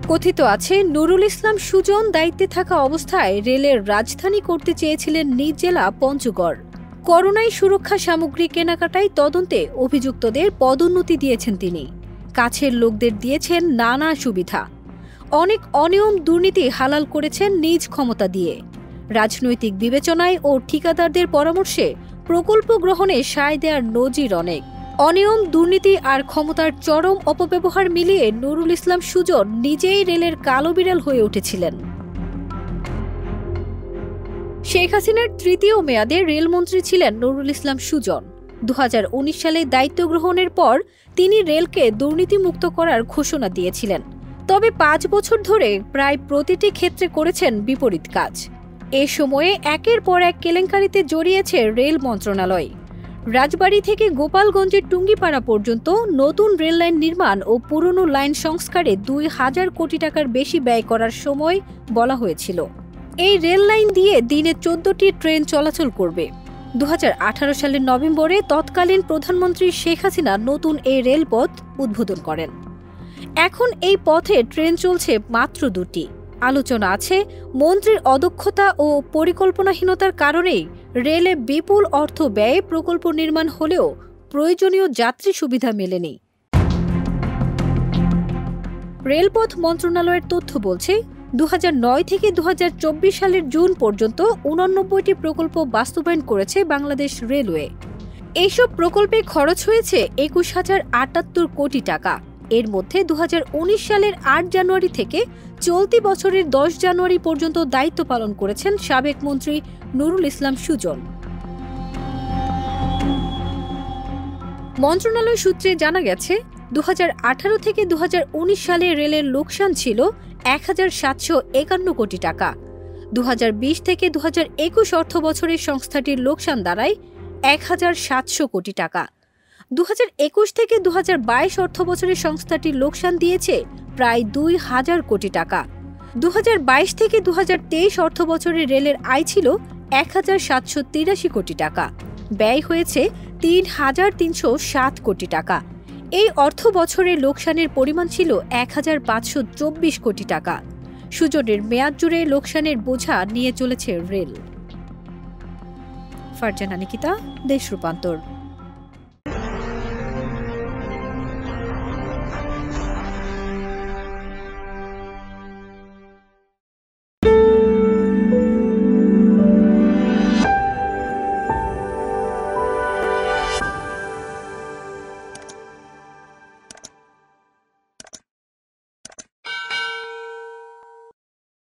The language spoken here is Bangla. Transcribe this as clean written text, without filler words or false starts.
কথিত আছে নুরুল ইসলাম সুজন দায়িত্বে থাকা অবস্থায় রেলের রাজধানী করতে চেয়েছিলেন নিজ জেলা পঞ্চগড়। করোনায় সুরক্ষা সামগ্রী কেনাকাটায় তদন্তে অভিযুক্তদের পদোন্নতি দিয়েছেন তিনি। কাছের লোকদের দিয়েছেন নানা সুবিধা। অনেক অনিয়ম দুর্নীতি হালাল করেছেন নিজ ক্ষমতা দিয়ে। রাজনৈতিক বিবেচনায় ও ঠিকাদারদের পরামর্শে প্রকল্প গ্রহণে সায় দেওয়ার নজির অনেক। অনিয়ম দুর্নীতি আর ক্ষমতার চরম অপব্যবহার মিলিয়ে নুরুল ইসলাম সুজন নিজেই রেলের কালো বিড়াল হয়ে উঠেছিলেন। শেখ হাসিনার তৃতীয় মেয়াদে রেলমন্ত্রী ছিলেন নুরুল ইসলাম সুজন। 2019 সালে দায়িত্ব গ্রহণের পর তিনি রেলকে দুর্নীতিমুক্ত করার ঘোষণা দিয়েছিলেন। তবে 5 বছর ধরে প্রায় প্রতিটি ক্ষেত্রে করেছেন বিপরীত কাজ। এ সময়ে একের পর এক কেলেঙ্কারিতে জড়িয়েছে রেল মন্ত্রণালয়। রাজবাড়ী থেকে গোপালগঞ্জের টুঙ্গিপাড়া পর্যন্ত নতুন রেললাইন নির্মাণ ও পুরনো লাইন সংস্কারে 2000 কোটি টাকার বেশি ব্যয় করার সময় বলা হয়েছিল। এই রেল লাইন দিয়ে দিনে 14টি ট্রেন চলাচল করবে। 2018 সালের নভেম্বরে তৎকালীন প্রধানমন্ত্রী শেখ হাসিনা নতুন এই রেলপথ উদ্বোধন করেন। এখন এই পথে ট্রেন চলছে মাত্র 2টি। আলোচনা আছে মন্ত্রীর অদক্ষতা ও পরিকল্পনাহীনতার কারণেই রেলে বিপুল অর্থ ব্যয়ে প্রকল্প নির্মাণ হলেও প্রয়োজনীয় যাত্রী সুবিধা মেলেনি। রেলপথ মন্ত্রণালয়ের তথ্য বলছে 2009 থেকে 2024 সালের জুন পর্যন্ত 89টি প্রকল্প বাস্তবায়ন করেছে বাংলাদেশ রেলওয়ে। এইসব প্রকল্পে খরচ হয়েছে 21,078 কোটি টাকা। এর মধ্যে 2019 সালের 8 জানুয়ারি থেকে চলতি বছরের 10 জানুয়ারি পর্যন্ত দায়িত্ব পালন করেছেন সাবেক মন্ত্রী নুরুল ইসলাম সুজন। মন্ত্রণালয় সূত্রে জানা গেছে 2018 থেকে 2019 সালে রেলের লোকসান ছিল 1751 কোটি টাকা। 2020 থেকে 2021 অর্থ বছরের সংস্থাটির লোকসান দাঁড়ায় 1700 কোটি টাকা। 2021 থেকে 2022 অর্থ বছরের সংস্থাটির লোকসান দিয়েছে প্রায় 2000 কোটি টাকা। 2022 থেকে 2023 অর্থ বছরের রেলের আয় ছিল 1783 কোটি টাকা। ব্যয় হয়েছে 3307 কোটি টাকা। এই অর্থ বছরের লোকসানের পরিমাণ ছিল 1524 কোটি টাকা। সুজনের মেয়াদ জুড়ে লোকসানের বোঝা নিয়ে চলেছে রেল। ফারজানা নিকিতা, দেশ রূপান্তর।